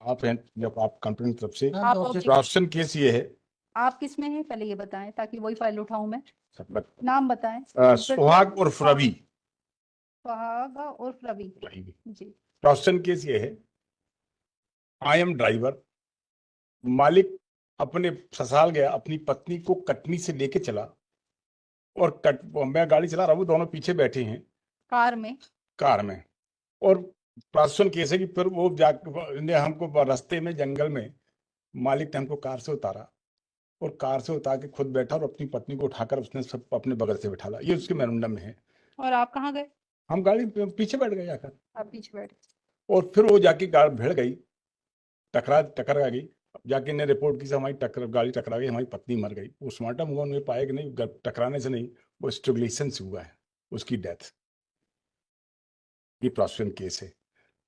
आप हैं जब आप कंपनी की तरफ से आप प्रोसेशन केस ये है। आप किस में हैं पहले ये बताएं ताकि वही फाइल उठाऊं मैं। सब नाम बताएं। सुहाग उर्फ रवि। सुहाग उर्फ रवि जी। प्रोसेशन केस ये है, आई एम ड्राइवर, मालिक अपने ससुराल गया, अपनी पत्नी को कटनी से लेके चला और मैं गाड़ी चला रहा हूँ, दोनों पीछे बैठे हैं कार में। और प्रोसेशन केस है कि फिर वो ने हमको रास्ते में जंगल में मालिक ने हमको कार से उतारा और कार से उतार के खुद बैठा और अपनी पत्नी को उठाकर उसने सब अपने बगल से बैठा ला। ये उसके मेमोरेंडम में है। और आप कहाँ गए? हम गाड़ी पीछे बैठ गए जाकर। आप पीछे बैठ गए और फिर वो जाके गाड़ी भिड़ गई, टकर आ गई। जाके ने रिपोर्ट की से हमारी गाड़ी टकरा गई, हमारी पत्नी मर गई। पोस्टमार्टम हुआ, उन्होंने पाया कि नहीं, टकराने से नहीं, वो स्ट्रगलेशन से हुआ है उसकी डेथ। ये प्रोसेशन केस है।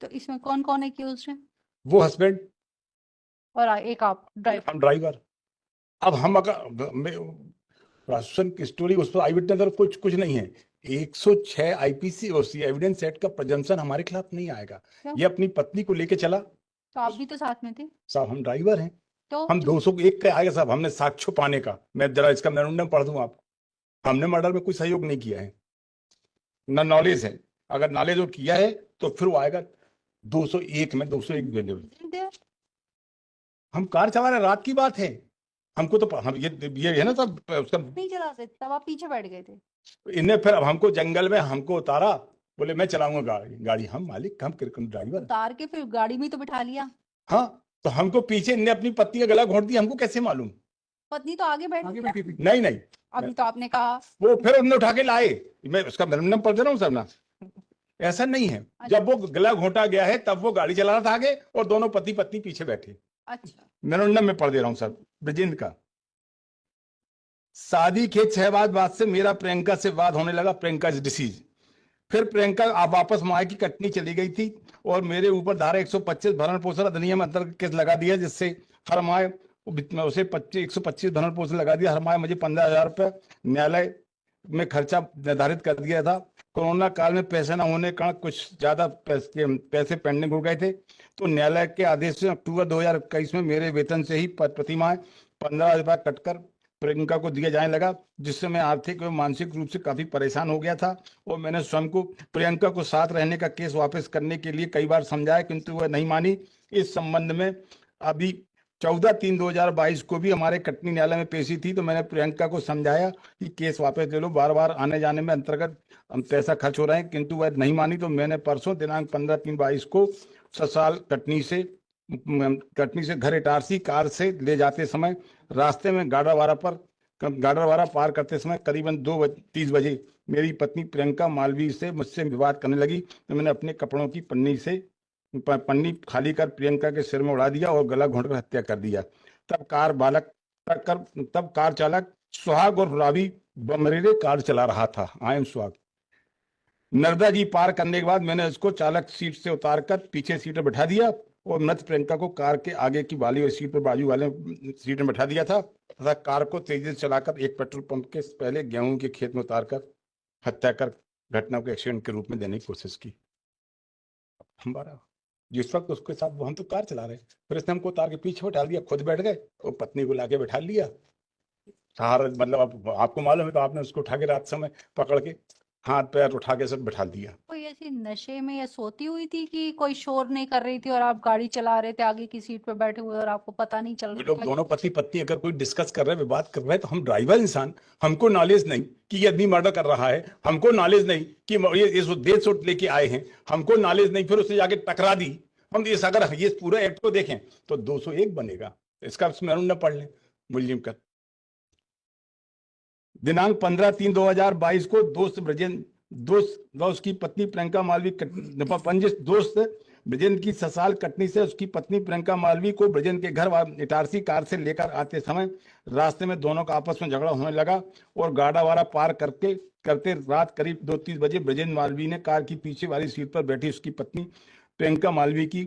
तो इसमें कौन कौन एक्यूज्ड है? वो हस्बैंड और एक आप ड्राइवर। हम ड्राइवर। अब हम अगर प्रोसेशन की स्टोरी, उस पर आई विटनेस कुछ नहीं है। 106 आईपीसी और एविडेंस एक्ट का प्रजम्पशन हमारे खिलाफ नहीं आएगा। ये अपनी पत्नी को लेके चला। तो आप भी तो साथ में थे साहब, हम ड्राइवर हैं। तो हम 201 का आएगा साहब, हमने साक्ष्य पाने का। मैं जरा इसका मेमोरेंडम पढ़ दूं आपको। हमने मर्डर में कोई सहयोग नहीं किया है, ना नॉलेज है। अगर नॉलेज और किया है तो फिर वो आएगा 201 में। 201 हम कार चला रहे, रात की बात है। हमको तो हम ये है ना सब उसका नहीं चला सकते, तब आप पीछे बैठ गए थे। इन्हें फिर अब हमको जंगल में हमको उतारा, बोले मैं चलाऊंगा गाड़ी। हम मालिक, हम ड्राइवर। उतार के फिर गाड़ी में तो बिठा लिया। हाँ, तो हमको पीछे इन्हें अपनी पत्नी का गला घोंट दिया, हमको कैसे मालूम? पत्नी तो आगे बैठ गई। नहीं, अभी तो आपने कहा वो फिर उन्होंने उठा के लाए। मैं उसका मेमोरेंडम पढ़ दे रहा हूँ सर ना। ऐसा नहीं है। जब वो गला घोंटा गया है तब वो गाड़ी चला रहा था आगे और दोनों पति पत्नी पीछे बैठे। अच्छा, मेमोरेंडम में पढ़ दे रहा हूँ सर। ब्रजेंद्र का शादी के 6 बाद से मेरा प्रियंका से वाद होने लगा। Priyanka is disease. फिर प्रियंका आप वापस माए की कटनी चली गई थी और मेरे ऊपर धारा 125 भरण पोषण अधिनियम अंतर्गत केस लगा दिया, जिससे हर माह उसे 125 भरण पोषण लगा दिया। हर माह मुझे 15,000 रुपये न्यायालय में खर्चा निर्धारित कर दिया था। कोरोना काल में पैसे न होने का कुछ ज्यादा पैसे पेंडिंग हो गए थे, तो न्यायालय के आदेश से अक्टूबर 2021 में मेरे वेतन से ही प्रतिमाह 15,000 रुपये कटकर प्रियंका को दिया जाने लगा, जिससे मैं आर्थिक एवं मानसिक रूप से काफी परेशान हो गया था। और मैंने स्वयं को प्रियंका को साथ रहने का केस वापस करने के लिए कई बार समझाया, किंतु वह नहीं मानी। इस संबंध में अभी 14/3/2022 को भी हमारे कटनी न्यायालय में पेशी थी, तो मैंने प्रियंका को समझाया कि केस वापस ले लो, बार बार आने जाने में अंतर्गत पैसा खर्च हो रहे हैं, किंतु वह नहीं मानी। तो मैंने परसों दिनांक 15/3/22 को ससुराल कटनी से घर इटारसी कार से ले जाते समय रास्ते में गाडरवारा पार करते समय करीबन 2:30 बजे मेरी पत्नी प्रियंका मालवीय से मुझसे विवाद करने लगी। तो मैंने अपने कपड़ों की पन्नी खाली कर प्रियंका के सिर में उड़ा दिया और गला घोंटकर हत्या कर दिया। तब कार चालक सुहाग और रावी बमरेरे कार चला रहा था। आई एम सुहाग। नर्मदा जी पार करने के बाद मैंने उसको चालक सीट से उतारकर पीछे सीट पर बैठा दिया और मृत प्रियंका को कार के आगे की वाली और सीट पर बाजू वाले सीट में बैठा दिया था तथा कार को तेजी से चलाकर एक पेट्रोल पंप के पहले गेहूं के खेत में उतारकर हत्या कर घटना को एक्सीडेंट के रूप में देने की कोशिश की। हमारा जिस वक्त उसके साथ हम तो कार चला रहे, फिर इसने हमको उतार के पीछे बैठा दिया, खुद बैठ गए और पत्नी को लाके बैठा लिया। सहारा मतलब आपको मालूम है, तो आपने उसको उठा के रात समय पकड़ के हाथ पैर उठा के सब बैठा दिया। कोई ऐसी नशे में या सोती हुई थी कि कोई शोर नहीं कर रही थी और आप गाड़ी चला रहे थे आगे की सीट पे बैठे हुए और आपको पता नहीं चल रहा? लोग दोनों पति पत्नी अगर कोई डिस्कस कर रहे हैं, बात कर रहे हैं, तो हम ड्राइवर इंसान, हमको नॉलेज नहीं कि ये आदमी मर्डर कर रहा है, हमको नॉलेज नहीं कि ये इस उद्देश्य से लेके आए हैं, हमको नॉलेज नहीं, फिर उससे जाके टकरा दी। हम इस अगर ये पूरा एक्ट को देखें तो 201 बनेगा। इसका मेमोरेंडम पढ़ लें मुलजिम का। दिनांक 15/3/2022 को दोस्त उसकी पत्नी प्रियंका मालवीय दोस्त ब्रजेंद्र की ससुराल कटनी से उसकी पत्नी प्रियंका मालवीय को ब्रजेंद्र के घर इटारसी कार से लेकर आते समय रास्ते में दोनों का आपस में झगड़ा होने लगा और गाडावारा पार करते रात करीब 2:30 बजे ब्रजेंद्र मालवीय ने कार की पीछे वाली सीट पर बैठी उसकी पत्नी प्रियंका मालवीय की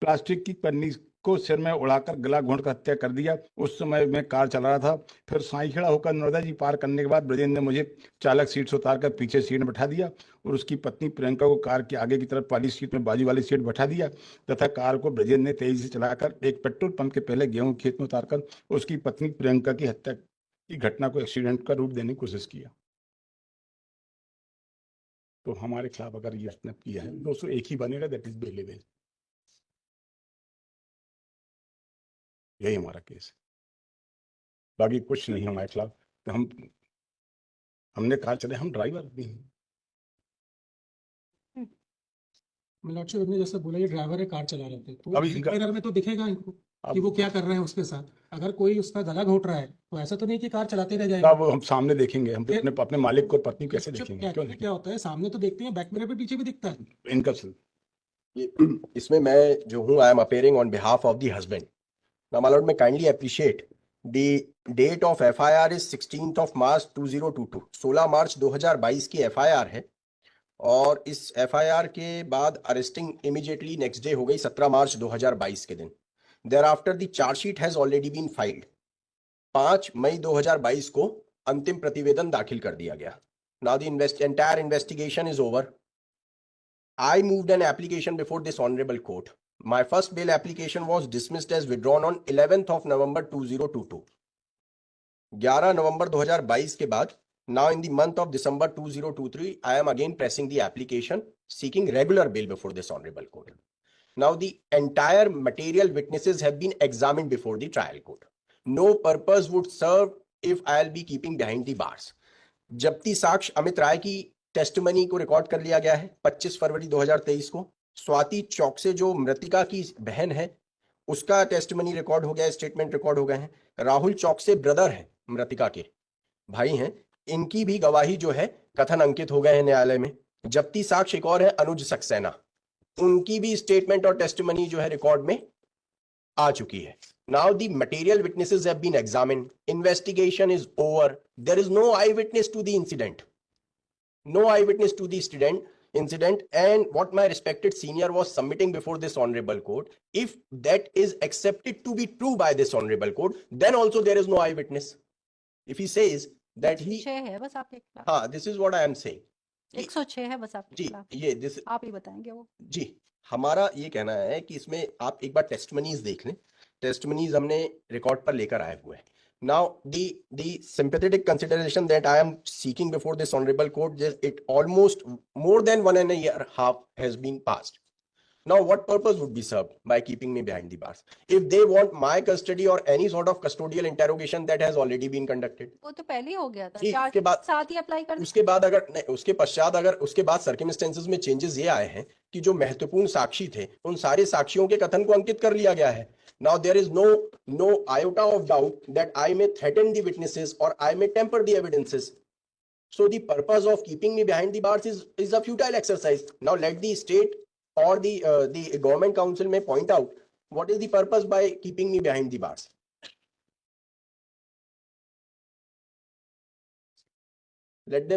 प्लास्टिक की पन्नी उसको सिर में उड़ाकर गला घोंट कर हत्या कर दिया। उस समय मैं कार चला रहा था। फिर साईखेड़ा होकर नर्मदा जी पार करने के बाद ब्रजेंद्र ने मुझे चालक सीट से उतारकर पीछे सीट में बैठा दिया और उसकी पत्नी प्रियंका को कार के आगे की तरफ वाली सीट में बाजू वाली सीट बैठा दिया तथा कार को ब्रजेंद्र ने तेजी से चलाकर एक पेट्रोल पंप के पहले गेहूं खेत में उतारकर उसकी पत्नी प्रियंका की हत्या की घटना को एक्सीडेंट का रूप देने की कोशिश किया। तो हमारे खिलाफ अगर ये घटना किया है 201 ही बनेगा, दैट इज बेलेबल। यही हमारा केस है, बाकी कुछ नहीं हमारे खिलाफ। तो हमने कहा चले, हम ड्राइवर भी हैं। लॉर्डशिप ने जैसे बोला ये ड्राइवर है, कार चला रहे थे, तो अभी एक इनका- मिरर में तो दिखेगा इनको कि वो क्या कर रहे हैं उसके साथ। अगर कोई उसका गला घोट रहा है तो ऐसा तो नहीं कि कार चलाते रह जाएंगे। अब हम सामने देखेंगे, हम फिर- अपने मालिक को पत्नी को कैसे चुप, देखेंगे? क्यों क्या होता है, सामने तो देखते हैं, बैक मिरर पे पीछे भी दिखता है। नहीं? इनका इसमें मैं जो हूँ, I am appearing on behalf of the husband. Now my lord, मैं kindly appreciate the date of FIR is 16th of March 2022। 16 मार्च 2022 की एफआईआर है और इस एफआईआर के बाद अरेस्टिंग इमीडिएटली नेक्स्ट डे हो गई 17 मार्च 2022 के दिन। There after the chargesheet has already been filed. 5 मई 2022 को अंतिम प्रतिवेदन दाखिल कर दिया गया। Now the entire investigation is over. I moved an application before this honorable court. My first bail application was dismissed as withdrawn on 11th of November 2022. 11 नवंबर 2022 के बाद, now in the month of December 2023, I am again pressing the application seeking regular bail before this honorable court. Now the entire material witnesses have been examined before the trial court. No purpose would serve if I'll be keeping behind the bars. जब्ती साक्ष्य अमित राय की testimony को record कर लिया गया है 25 फरवरी 2023 को। स्वाति चौकसे जो मृतिका की बहन है उसका टेस्टमनी रिकॉर्ड हो गया है, स्टेटमेंट रिकॉर्ड हो गए हैं। राहुल चौकसे ब्रदर हैं, मृतिका के भाई हैं, इनकी भी गवाही जो है कथन अंकित हो गए हैं न्यायालय में। जब्ती साक्ष्य एक और है अनुज सक्सेना, उनकी भी स्टेटमेंट और टेस्टमनी जो है रिकॉर्ड में आ चुकी है। Now the material witnesses have been examined. Investigation is over. There is no eyewitness to the incident. No eyewitness to the incident. And what my respected senior was submitting before this honorable court, if that is accepted to be true by this honorable court, then also there is no eyewitness. If he says that he, 106 है बस आपके खिलाफ। हाँ, this is what I am saying. 106 है बस आपके जी, खिलाफ। ये this, आप ही बताएंगे वो। जी, हमारा ये कहना है कि इसमें आप एक बार टेस्टमनीज देख लें। टेस्टमनीज हमने रिकॉर्ड पर लेकर आए हुए हैं। Now the sympathetic consideration that I am seeking before this honorable court, it almost more than 1.5 years has been passed. Now what purpose would be served by keeping me behind the bars? If they want my custody or any sort of custodial interrogation, that has already been conducted. वो तो पहले ही हो गया था, जी, charge उसके बाद- साथ ही apply कर। उसके बाद अगर नहीं, उसके पश्चात अगर उसके बाद सर्कमस्टेंसेस में चेंजेस ये आए हैं कि जो महत्वपूर्ण साक्षी थे उन सारे साक्षियों के कथन को अंकित कर लिया गया है। Now there is no iota of doubt that I may threaten the witnesses or I may temper the evidences. So the purpose of keeping me behind the bars is a futile exercise. Now let the state or the government council may point out what is the purpose by keeping me behind the bars. Let them